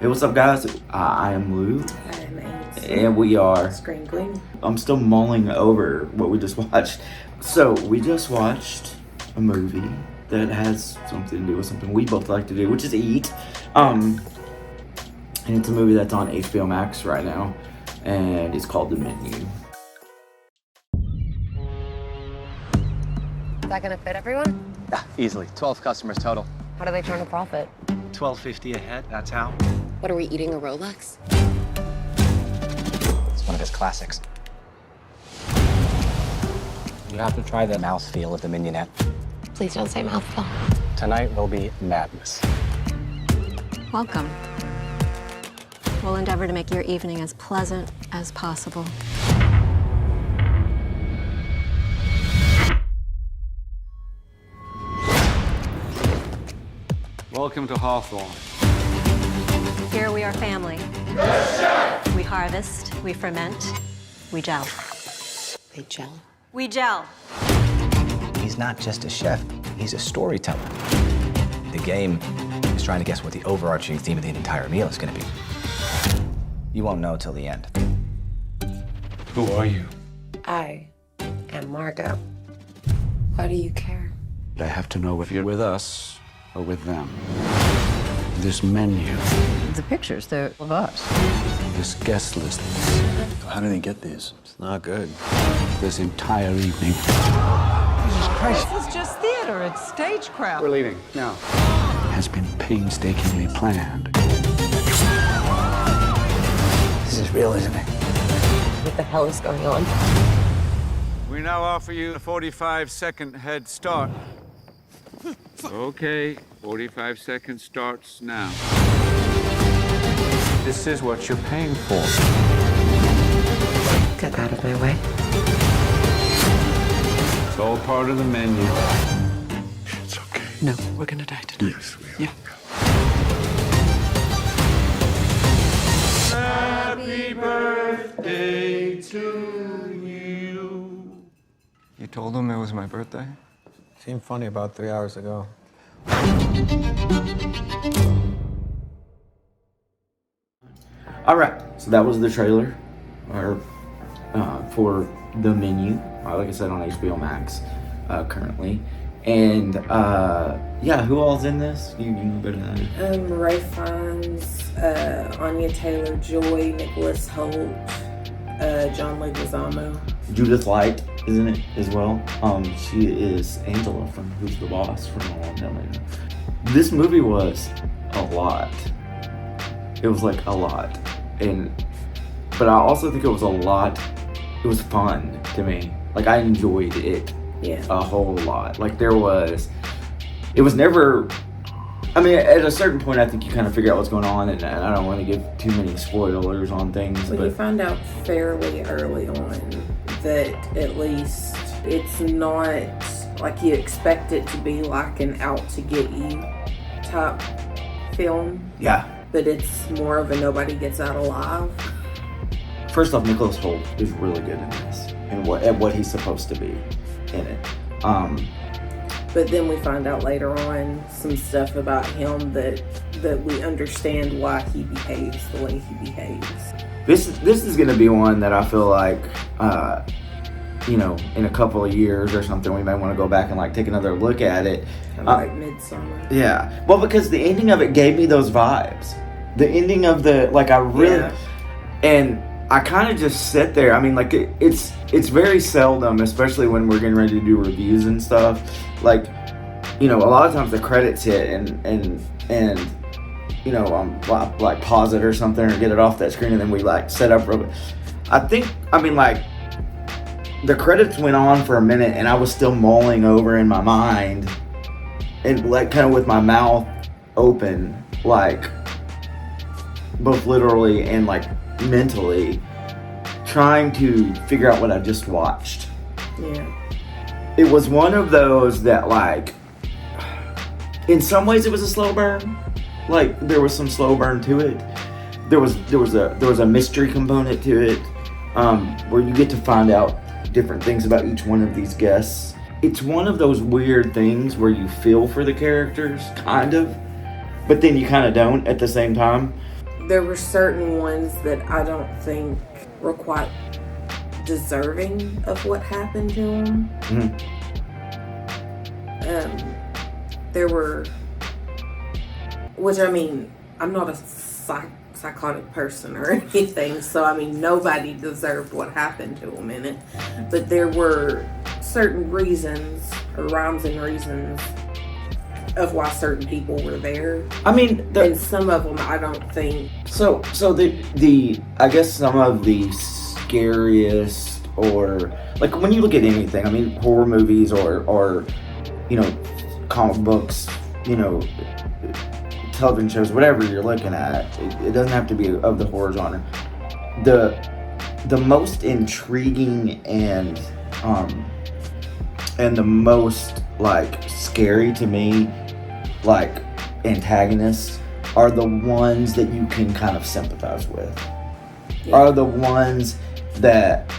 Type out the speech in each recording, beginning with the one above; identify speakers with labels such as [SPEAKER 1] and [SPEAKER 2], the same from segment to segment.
[SPEAKER 1] Hey, what's up, guys? I am Lou.
[SPEAKER 2] I am Ace.
[SPEAKER 1] And we are
[SPEAKER 2] Screen Queenie.
[SPEAKER 1] I'm still mulling over what we just watched. So, we just watched a movie that has something to do with something we both like to do, which is eat. And it's a movie that's on HBO Max right now, and it's called The Menu.
[SPEAKER 3] Is that gonna fit everyone?
[SPEAKER 4] Yeah, easily. 12 customers total.
[SPEAKER 3] How do they turn a profit?
[SPEAKER 4] $12.50 a head, that's how.
[SPEAKER 3] What, are we eating a Rolex?
[SPEAKER 4] It's one of his classics. You have to try the mouthfeel of the mignonette.
[SPEAKER 3] Please don't say mouthful.
[SPEAKER 4] Tonight will be madness.
[SPEAKER 5] Welcome. We'll endeavor to make your evening as pleasant as possible.
[SPEAKER 6] Welcome to Hawthorne.
[SPEAKER 5] Here we are family. We harvest, we ferment, we gel.
[SPEAKER 3] They gel.
[SPEAKER 5] We gel.
[SPEAKER 4] He's not just a chef, he's a storyteller. The game is trying to guess what the overarching theme of the entire meal is going to be. You won't know till the end.
[SPEAKER 6] Who are you?
[SPEAKER 3] I am Margot. Why do you care?
[SPEAKER 6] I have to know if you're with us or with them. This menu,
[SPEAKER 7] The pictures, they're of us.
[SPEAKER 6] this guest list,
[SPEAKER 8] How did he get these? It's not good.
[SPEAKER 6] this entire evening.
[SPEAKER 7] This is just theater, it's stagecraft.
[SPEAKER 6] We're leaving now. Has been painstakingly planned.
[SPEAKER 4] This is real, isn't it?
[SPEAKER 3] What the hell is going on?
[SPEAKER 9] We now offer you a 45-second head start. Okay, 45 seconds starts now.
[SPEAKER 6] This is what you're paying for.
[SPEAKER 3] Get out of my way.
[SPEAKER 6] It's all part of the menu.
[SPEAKER 8] It's okay.
[SPEAKER 7] No, we're gonna die tonight.
[SPEAKER 8] Yes, we are.
[SPEAKER 7] Yeah.
[SPEAKER 9] Happy birthday to you.
[SPEAKER 8] You told him it was my birthday?
[SPEAKER 10] Seemed funny about 3 hours ago.
[SPEAKER 1] All right, so that was the trailer for The Menu. Like I said, on HBO Max currently. And yeah, who all's in this? You know better than I.
[SPEAKER 2] Ray Fiennes, Anya Taylor-Joy, Nicholas Hoult, John Leguizamo.
[SPEAKER 1] Judith Light is in it as well. She is Angela from Who's the Boss from A Long Time Later. This movie was a lot. It was like a lot, but I also think it was a lot. It was fun to me. Like I enjoyed it a whole lot. Like it was never. I mean, at a certain point, I think you kind of figure out what's going on, and I don't want to give too many spoilers on things.
[SPEAKER 2] But you find out fairly early on that at least it's not like you expect it to be like an out-to-get-you type film.
[SPEAKER 1] Yeah.
[SPEAKER 2] But it's more of a nobody gets out alive.
[SPEAKER 1] First off, Nicholas Hoult is really good in this, and what he's supposed to be in it.
[SPEAKER 2] But then we find out later on some stuff about him that we understand why he behaves the way he behaves.
[SPEAKER 1] This is going to be one that I feel like, in a couple of years or something, we may want to go back and like take another look at it.
[SPEAKER 2] Kind of like Midsummer.
[SPEAKER 1] Yeah. Well, because the ending of it gave me those vibes. The ending of and I kind of just sit there. I mean, like it's very seldom, especially when we're getting ready to do reviews and stuff. Like, a lot of times the credits hit and I'm like pause it or something or get it off that screen and then we like set up real quick. The credits went on for a minute and I was still mulling over in my mind and like kind of with my mouth open, like both literally and like mentally trying to figure out what I just watched.
[SPEAKER 2] Yeah.
[SPEAKER 1] It was one of those that like, in some ways it was a slow burn. Like there was some slow burn to it. There was a mystery component to it, where you get to find out different things about each one of these guests. It's one of those weird things where you feel for the characters, kind of, but then you kind of don't at the same time.
[SPEAKER 2] there were certain ones that I don't think were quite deserving of what happened to them. There were, which I mean, I'm not a psychotic person or anything, so I mean, nobody deserved what happened to them in it. But there were certain reasons, or rhymes and reasons, of why certain people were there.
[SPEAKER 1] I mean,
[SPEAKER 2] and some of them I don't think.
[SPEAKER 1] So the I guess some of the scariest, or like when you look at anything, I mean, horror movies or you know, comic books, you know, television shows, whatever you're looking at, it doesn't have to be of the horror genre. The most intriguing and the most like scary to me, like antagonists, are the ones that you can kind of sympathize with. Yeah. Are the ones that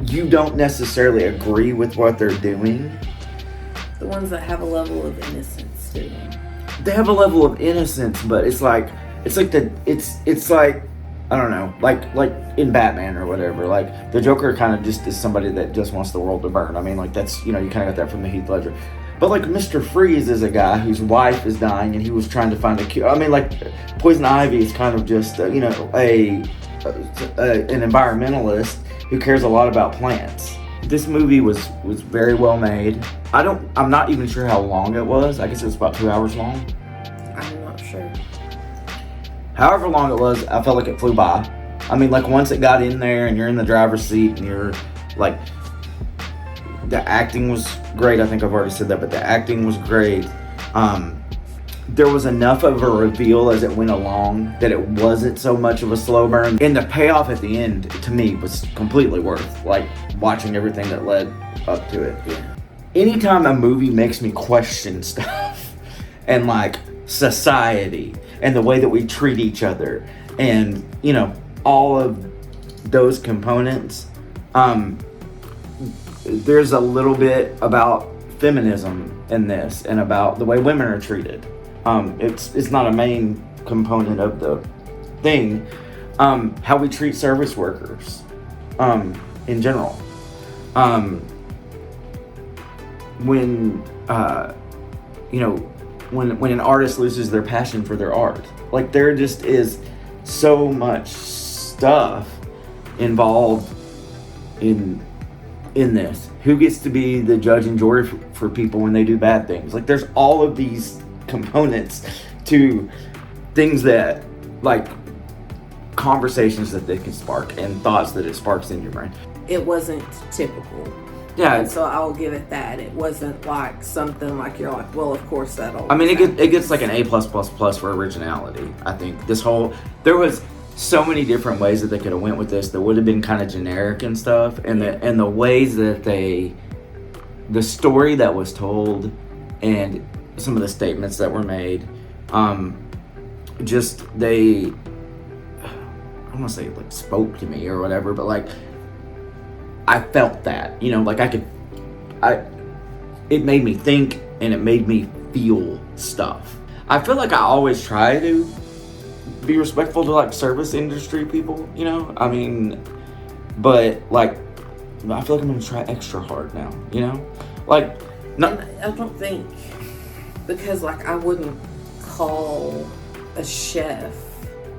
[SPEAKER 1] you don't necessarily agree with what they're doing.
[SPEAKER 2] The ones that have a level of innocence to them.
[SPEAKER 1] They have a level of innocence, but it's like I don't know, like in Batman or whatever. Like the Joker kind of just is somebody that just wants the world to burn. I mean, like that's, you know, you kind of got that from the Heath Ledger. But like Mr. Freeze is a guy whose wife is dying and he was trying to find a cure. I mean, like Poison Ivy is kind of just you know, an environmentalist who cares a lot about plants. This movie was very well made. I'm not even sure how long it was. I guess it was about 2 hours long.
[SPEAKER 2] I'm not sure.
[SPEAKER 1] However long it was, I felt like it flew by. I mean, like once it got in there and you're in the driver's seat and you're like, the acting was great. I think I've already said that, but the acting was great. There was enough of a reveal as it went along that it wasn't so much of a slow burn. And the payoff at the end, to me, was completely worth like watching everything that led up to it.
[SPEAKER 2] Yeah.
[SPEAKER 1] Anytime a movie makes me question stuff and like society and the way that we treat each other and, you know, all of those components, there's a little bit about feminism in this and about the way women are treated. It's not a main component of the thing. How we treat service workers in general. When you know, when an artist loses their passion for their art, like there just is so much stuff involved in this. Who gets to be the judge and jury for people when they do bad things? Like there's all of these components to things that, like, conversations that they can spark and thoughts that it sparks in your brain.
[SPEAKER 2] It wasn't typical.
[SPEAKER 1] Yeah.
[SPEAKER 2] And so I'll give it that. It wasn't like something like you're like, well, of course that'll.
[SPEAKER 1] I mean, it gets like an A+++ for originality. I think there was so many different ways that they could have went with this that would have been kind of generic and stuff, and the ways that the story that was told and some of the statements that were made, I don't want to say like spoke to me or whatever, but like I felt that, you know, like it made me think and it made me feel stuff. I feel like I always try to be respectful to like service industry people, you know, I mean, but like I feel like I'm gonna try extra hard now, you know, like not.
[SPEAKER 2] I don't think, because like I wouldn't call a chef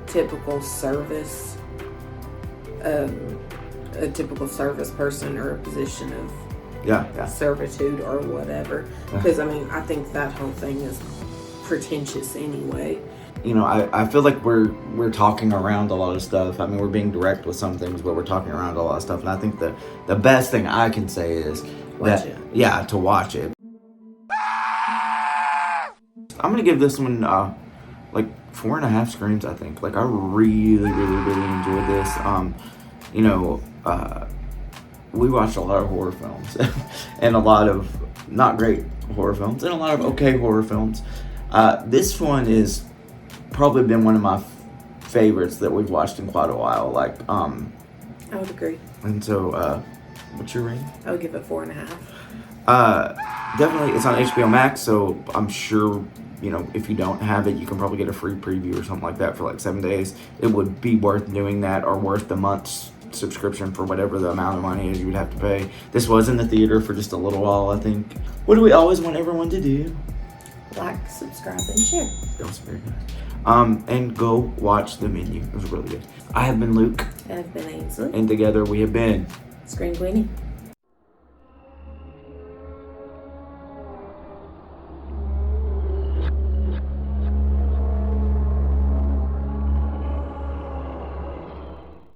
[SPEAKER 2] typical service, a typical service person or a position of servitude or whatever, because I mean I think that whole thing is pretentious anyway.
[SPEAKER 1] You know, I feel like we're talking around a lot of stuff. I mean, we're being direct with some things, but we're talking around a lot of stuff. And I think the best thing I can say is to watch it. I'm gonna give this one like 4.5 screens. I think. Like I really enjoyed this. You know, we watched a lot of horror films and a lot of not great horror films and a lot of okay horror films. This one is probably been one of my favorites that we've watched in quite a while. Like,
[SPEAKER 2] I would agree.
[SPEAKER 1] And so, what's your rating?
[SPEAKER 2] I would give it 4.5.
[SPEAKER 1] Definitely, it's on HBO Max, so I'm sure you know, if you don't have it, you can probably get a free preview or something like that for like 7 days. It would be worth doing that, or worth the month's subscription for whatever the amount of money is you would have to pay. This was in the theater for just a little while, I think. What do we always want everyone to do?
[SPEAKER 2] Like, subscribe, and share.
[SPEAKER 1] That was very nice. And go watch The Menu. It was really good. I have been Luke.
[SPEAKER 2] And I've been Ainsley.
[SPEAKER 1] And together we have been
[SPEAKER 2] Screen Queenie.